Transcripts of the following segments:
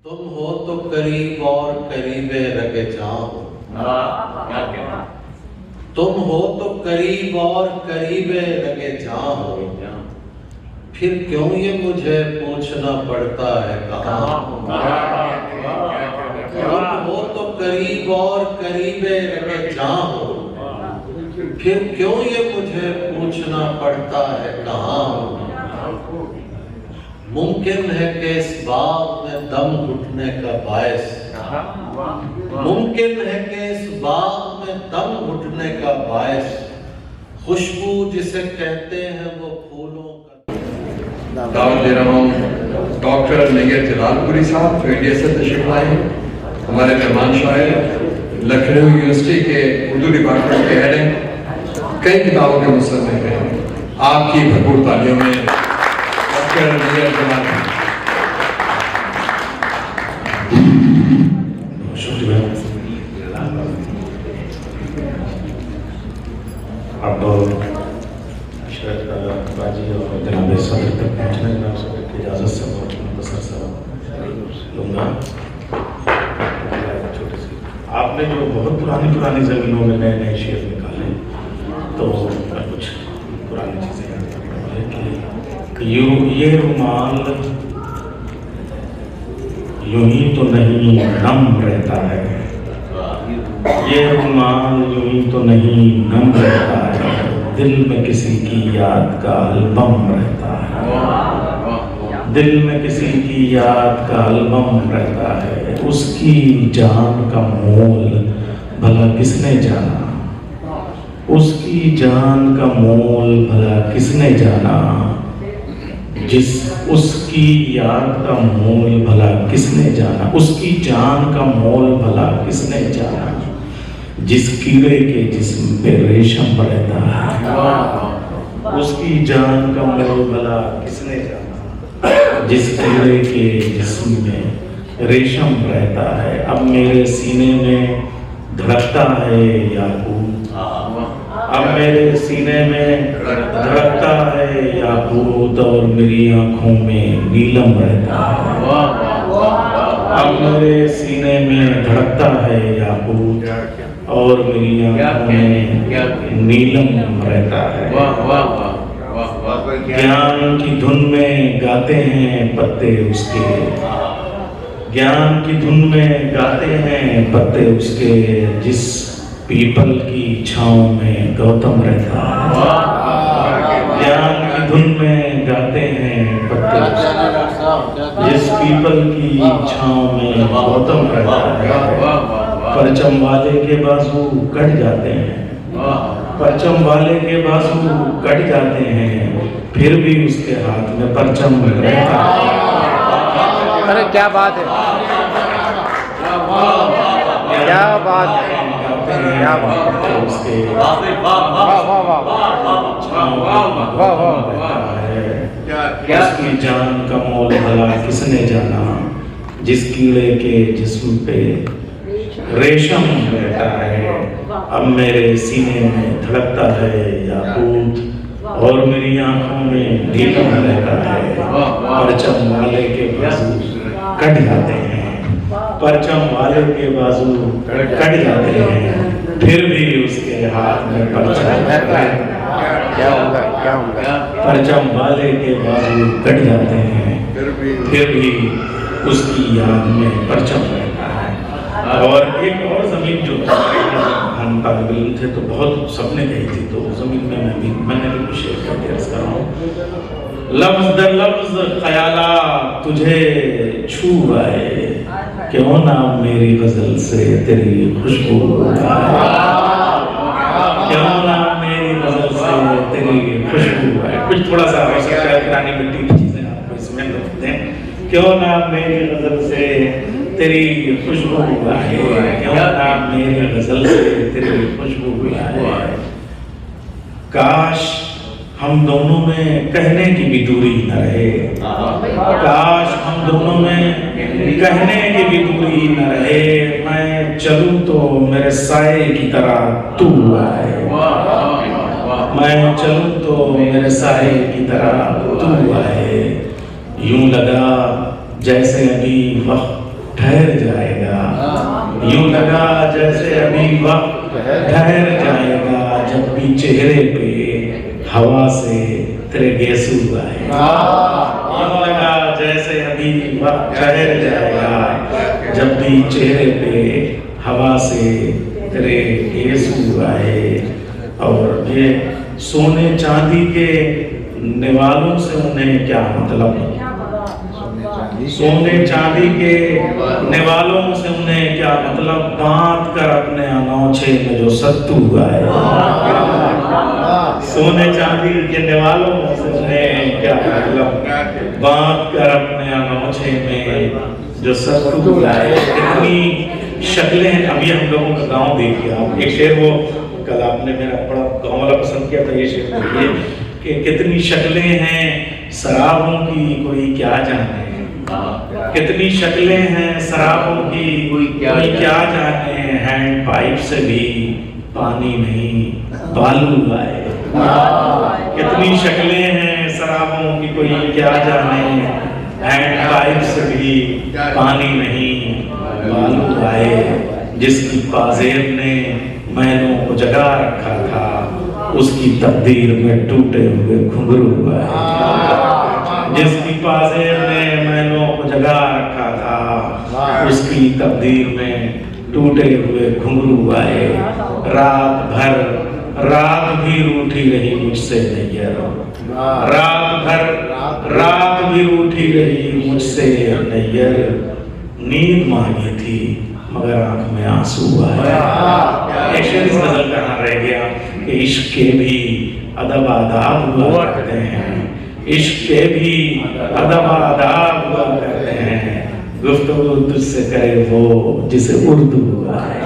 तुम हो तो करीब और करीबे रगे जाओ। तुम हो तो करीब और करीबे लगे जाओ, फिर क्यों ये मुझे पूछना पड़ता है कहाँ हो। तुम हो तो करीब और करीबे लगे जाओ, फिर क्यों ये मुझे पूछना पड़ता है कहाँ हो। मुमकिन है कि इस बाग में दम घुटने का बायस, मुमकिन है कि इस बाग में दम घुटने का बायस खुशबू जिसे कहते हैं वो फूलों का। दावत दे रहा हूँ डॉक्टर निगर जलालपुरी साहब जो इंडिया से तशरीफ लाए हैं। हमारे मेहमान शायर लखनऊ यूनिवर्सिटी के उर्दू डिपार्टमेंट के हेड हैं, कई किताबों के मुसन्निफ हैं। आपकी भरपूर तालियों में डॉक्टर निगर जलालपुरी। अब शरद बाजी और जनाब सदर तक पहुँचने में की इजाज़त से बहुत मुख्तसर सा लूँगा। छोटे से आपने जो बहुत पुरानी ज़मीनों में नए नए शेर निकाले, तो मैं कुछ पुरानी चीज़ें याद करता कि ये रुमाल यूं ही तो नहीं नम रहता है, ये रुमाल यूं ही तो नहीं नम रहता है, दिल में किसी की याद का एल्बम रहता है, दिल में किसी की याद का एल्बम रहता है। उसकी जान का मोल भला किसने जाना, उसकी जान का मोल भला किसने जाना, उसकी याद का मोल भला किसने जाना, उसकी जान का मोल भला किसने जाना, जिस कीड़े के जिस्म पे रेशम रहता है, उसकी जान का मोल भला किसने जाना, जिस कीड़े के जिस्म में रेशम रहता है। अब मेरे सीने में धड़कता है याकूत, अब मेरे सीने में धड़कता है याकूत, और मेरी आंखों में नीलम रहता है। अब मेरे सीने में धड़कता है याकूत और मेरी आंखों में नीलम रहता है। ज्ञान की धुन में गाते हैं पत्ते उसके, ज्ञान की धुन में गाते हैं पत्ते उसके, जिस पीपल की छांव में गौतम रहता है। ज्ञान की धुन में गाते हैं पत्ते उसके, जिस पीपल की छांव में गौतम रहता है। परचम वाले के बाजू कट जाते हैं, परचम वाले के बाजू कट जाते हैं, फिर भी उसके हाथ में परचम रहता है। अरे क्या बात है, क्या बात है, क्या बात है उसके, वाह वाह वाह वाह वाह। उसकी जान का मोल भला किसने जाना, जिस कीड़े के जिस्म पे रेशम रहता है। अब मेरे सीने में धड़कता है याकूत और मेरी आंखों में नीलम रहता है। परचम वाले के बाजू कट जाते हैं, परचम वाले के बाजू कट जाते हैं, फिर भी उसके हाथ में परचम रहता है। क्या होगा, क्या होगा, परचम वाले के बाजू कट जाते हैं, फिर भी उसकी याद में परचम रहता है। और एक और जमीन जो हम तालिब इल्म थे तो बहुत सपने गई थी, तो जमीन में मैंने भी कुछ शेयर करके अर्ज कर रहा हूँ। लफ्ज दर लफ्ज ख्याला तुझे छू आए, क्यों ना मेरी गजल से तेरी खुशबू आए, क्यों ना मेरी गजल से तेरी खुशबू आए। कुछ थोड़ा सा हो सकता है पुरानी मिट्टी की चीजें आपको इसमें रखते हैं। क्यों ना मेरी गजल से तेरी खुशबू आए, क्यों ना मेरी गजल से तेरी खुशबू आए। काश हम दोनों में कहने की भी दूरी न रहे, काश हम दोनों में कहने की भी दूरी न रहे। मैं चलूं तो मेरे साए की तरह तू आए, मैं चलूं तो मेरे साए की तरह तू आए। यूं लगा जैसे अभी वक्त ठहर जाएगा। यूं लगा जैसे अभी वक्त ठहर जाएगा, जब भी चेहरे पे हवा से तेरे गेसू आए। यूं लगा जैसे अभी वक्त ठहर जाएगा, जब भी चेहरे पे हवा से तेरे गेसू आए। और ये सोने चांदी के निवालों से उन्हें क्या मतलब, सोने चांदी के निवालों से उन्हें क्या मतलब, बांध कर अपने अनौछे में जो सत्तू आए। सोने चांदी के निवालों से उन्हें क्या मतलब, बांध कर अपने अनौछे में जो सत्तू आए। इतनी शक्लें। अभी हम लोगों का गांव देखिए आप, एक शेर वो कल आपने मेरा बड़ा गांव वाला पसंद किया था, ये शेर देखिए कि कितनी शक्लें हैं शराबों की कोई क्या जाने, कितनी शक्लें हैं शराबों की कोई क्या जाने, हैंड पाइप से भी पानी नहीं बालू आए। कितनी शक्लें हैं शराबों की कोई क्या जाने, हैंड पाइप से भी पानी नहीं बालू आए। जिसकी पाजेब ने मैलों को जगा रखा था, उसकी तकदीर में टूटे हुए घुंघरू आए। जिसकी पाजेब ने मैलों को जगा रखा था, उसकी तकदीर में टूटे हुए घुंघरू आए। रात भी रूठी रही मुझसे नैयर, रात भी रूठी रही मुझसे नैयर। नींद मांगी थी मगर आंख में आंसू आए। एक शेर इस गजल का यहाँ रह गया कि इश्क के भी अदब आदाब हुआ करते हैं, इश्क के भी अदब आदाब हुआ करते हैं। गुफ्तगू तुझसे करे वो जिसे उर्दू आए।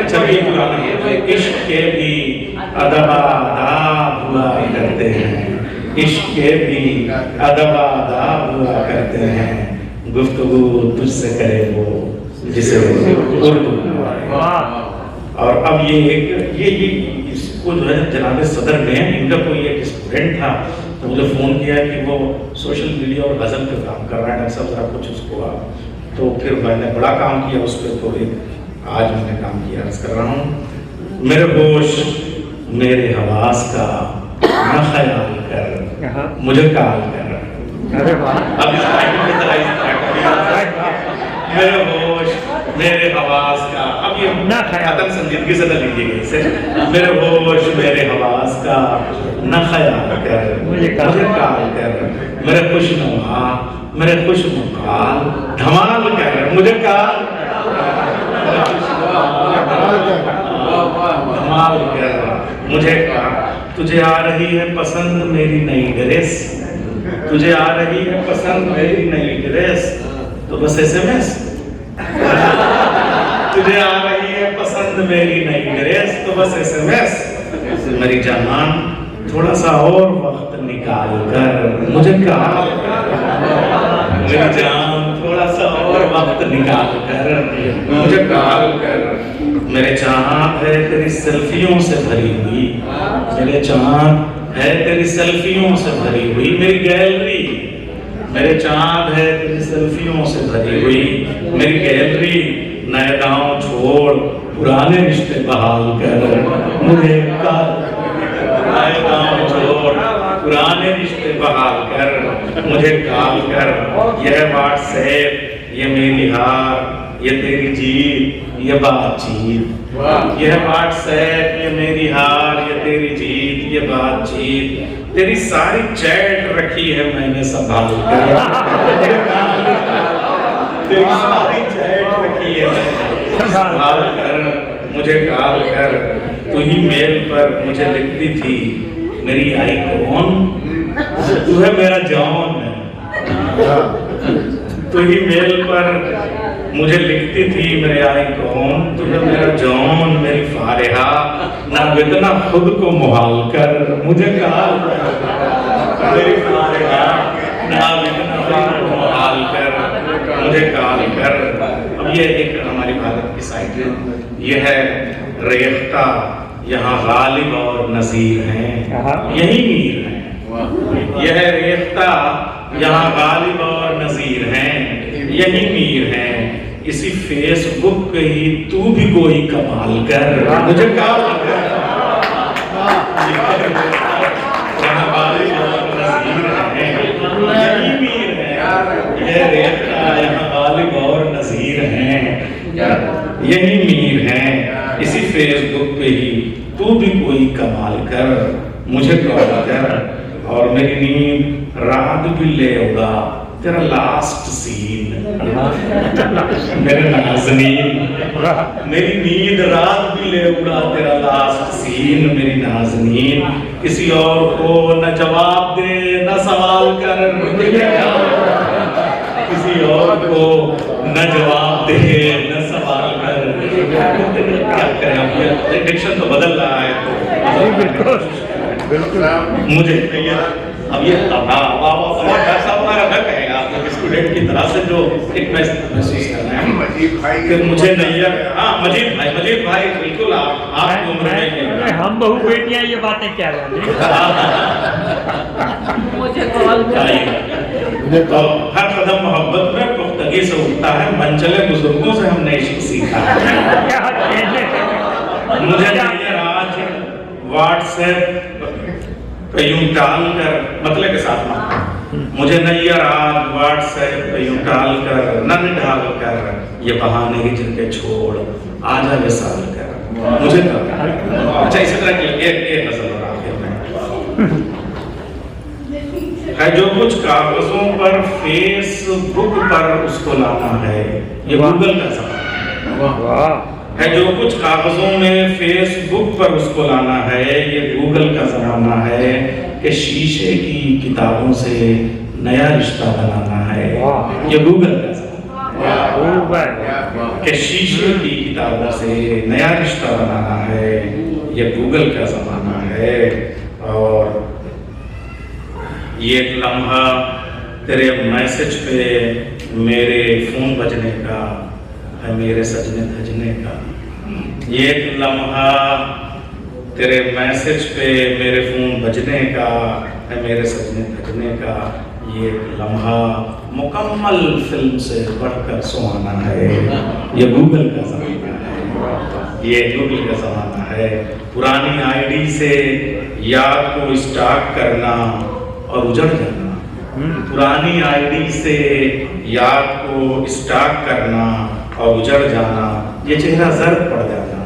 चलिए इश्क के भी अदब आदाब हुआ करते हैं, इश्क के भी अदब आदाब हुआ करते हैं। गुफ्तगू तुझसे करे वो जिसे उर्दू। और अब ये इसको जो है जनाब सदर ने, इनका कोई एक स्टूडेंट था तो मुझे फ़ोन किया कि वो सोशल मीडिया और गज़ल पे काम कर रहा है, डॉक्टर साहब ज़रा कुछ उसको आप। तो फिर मैंने बड़ा काम किया उस पर, तो आज मैंने काम किया, अर्ज़ कर रहा हूँ। मेरे होश मेरे हवास का न ख्याल कर, मुझे काल कर। अब मेरे होश मेरे हवास का, अब ये न ख्याल संजीदगी से लिखिएगा इसे। मेरे होश मेरे हवास का न ख्याल कर, मुझे काल कर। मेरे खुशनुमा मेरे खुशमुखाल धमाल कर, मुझे काल धमाल कर। मुझे तुझे आ रही है पसंद मेरी नई ड्रेस, तुझे आ रही है पसंद मेरी नई ड्रेस, तो बस SMS। तुझे आ रही है पसंद मेरी नई ड्रेस, तो बस SMS। मेरी जान थोड़ा सा और वक्त निकाल कर, मुझे काल कर। मेरी जान थोड़ा सा और वक्त निकाल कर, मुझे काल कर। मेरे चाहत है तेरी सेल्फियों से भरी हुई, मेरे चाहत है तेरी सेल्फियों से भरी हुई मेरी गैलरी। मेरे चाहत है तेरी सेल्फियों से भरी हुई मेरी गैलरी। नए गांव छोड़ पुराने रिश्ते बहाल कर, मुझे काल। नए गांव छोड़ पुराने रिश्ते बहाल कर, मुझे काल कर। यह व्हाट्सएप ये मेरी हार, ये तेरी जीत ये बातचीत। यह व्हाट्सएप ये मेरी हार, ये तेरी जीत ये बातचीत। तेरी सारी चैट रखी है मैंने संभाल कर, तेरी सारी चैट रखी है मैंने संभाल कर, मुझे काल कर। तू ही मेल पर मुझे लिखती थी मेरी आईकॉन, तू है मेरा जॉन। तू ही मेल पर मुझे लिखती थी मेरे आईकॉन, तू है मेरा जॉन मेरी फारिहा। ना इतना खुद को मुहाल कर, मुझे काल कर। मेरी फारिहा ना इतना खुद को मुहाल कर, मुझे काल कर। अब ये एक हमारी भारत की साइड है, ये है रेख्ता। यहाँ गालिब और नज़ीर हैं, यही मीर हैं। यह रेख्ता यहाँ गालिब और नजीर हैं, यही मीर हैं, इसी फेसबुक पे ही तू भी कोई कमाल कर, मुझे कमाल कर। यहाँ गालिब और नजीर हैं, यही मीर हैं, यह रेख्ता यहाँ गालिब और नजीर हैं, यही मीर हैं, इसी फेसबुक पे ही तू भी कोई कमाल कर, मुझे कॉल कर। और मेरी नींद रात भी ले उड़ा तेरा लास्ट सीन, मेरे नाज़नीन, मेरी नींद रात भी ले उड़ा तेरा लास्ट सीन, मेरी नाज़नीन, किसी और को न जवाब दे न सवाल कर, किसी और को न जवाब दे न सवाल कर। क्या करें, डिक्शन तो बदल रहा है तो बिल्कुल मुझे अब ये ऐसा हमारा घर कहेगा आप स्टूडेंट की तरह से जो एक महसूस कर रहे हैं कि मुझे नैयर, हाँ मजीद भाई बिल्कुल आप उम्र में हम बहू बेटियां ये बातें क्या मुझे तो हर कदम मोहब्बत में पुख्तगी से उठता है, मनचले बुजुर्गों से हमने इश्क सीखा है। मुझे नैयर आज व्हाट्सएप पे यूं टाल कर, मतलब के साथ में मुझे नैयर आज व्हाट्सएप पे यूं टाल कर, नन ढाल कर, ये बहाने ही जिनके छोड़ आजा विसाल कर, मुझे अच्छा इसी तरह की एक नजर और आखिर में है, जो कुछ कागजों पर फेसबुक पर उसको लाना है, ये गूगल का जमाना है, जो कुछ कागजों में फेसबुक पर उसको लाना है, ये गूगल का जमाना है, कि शीशे की किताबों से नया रिश्ता बनाना है, ये गूगल का जमाना है, कि शीशे की किताबों से नया रिश्ता बनाना है, ये गूगल का जमाना है। और ये एक लम्हा तेरे मैसेज पे मेरे फोन बजने का है, मेरे सजने धजने का, ये एक लम्हा तेरे मैसेज पे मेरे फोन बजने का है, मेरे सजने धजने का, ये एक लम्हा मुकम्मल फिल्म से बढ़कर सुहाना है, ये गूगल का जमाना है, ये गूगल का जमाना है। पुरानी आईडी से याद को स्टॉक करना और उजड़ जाना, पुरानी आईडी से याद को स्टॉक करना और उजड़ जाना, ये चेहरा जर्द पड़ जाना,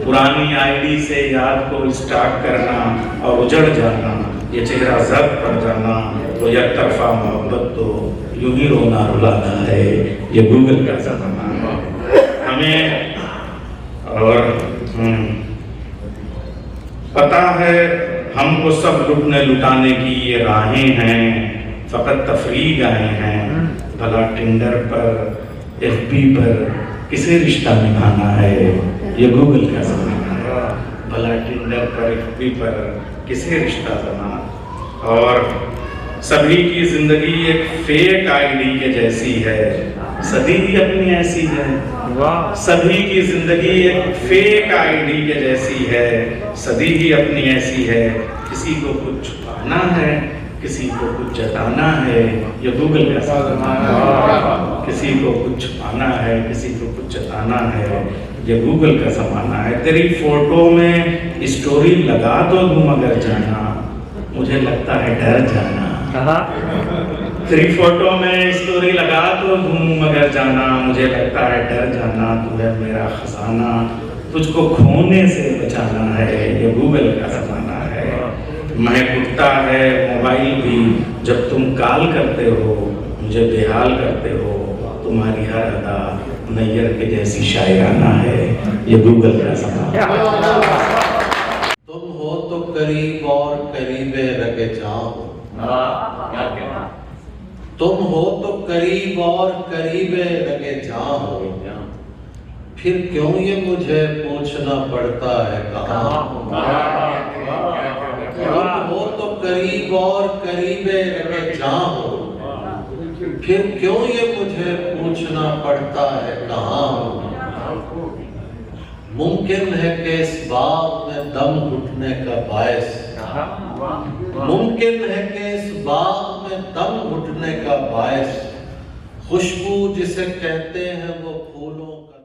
पुरानी आईडी से याद को स्टॉक करना और उजड़ जाना, ये चेहरा जर्द पड़ जाना, तो एक तरफा मोहब्बत तो यूं ही रोना रुलाना है, ये गूगल का जमाना है। हमें और पता है हमको सब लुटने लुटाने की ये राहें हैं, फकत तफरीक आए हैं, भला टिंडर पर एफबी पर किसे रिश्ता निभाना है, ये गूगल का जमाना है, भला टिंडर पर एफबी पर किसे रिश्ता जमाना। और सभी की जिंदगी एक फेक आईडी के जैसी है, सदी ही अपनी ऐसी है, सभी की जिंदगी एक फेक आईडी के जैसी है, सदी ही अपनी ऐसी है, किसी को कुछ छुपाना है, किसी को कुछ जताना है, ये गूगल का जमाना है, किसी को कुछ छुपाना है, किसी को कुछ जताना है, ये गूगल का जमाना है। तेरी फोटो में स्टोरी लगा तो दूं मगर जाना, मुझे लगता है डर जाना, तेरी फोटो में स्टोरी लगा तो दूं मगर जाना, मुझे लगता है डर जाना, तू है मेरा खजाना, तुझको खोने से बचाना है, ये गूगल का जमाना है। महक उठता है मोबाइल भी जब तुम कॉल करते हो, मुझे बेहाल करते हो, तुम्हारी हर अदा नैयर के जैसी शायराना है, ये गूगल का जमाना। तुम हो तो करीब और करीबे रगे जाओ, तुम हो तो करीब और करीबे लगे जाओ, फिर क्यों ये मुझे पूछना पड़ता है कहाँ। तुम हो तो करीब और करीबे लगे जाओ, फिर क्यों ये मुझे पूछना पड़ता है कहाँ। मुमकिन है कि इस बात में दम घुटने का बायस मुमकिन है कि इस बाग में दम घुटने का बायस खुशबू जिसे कहते हैं वो फूलों का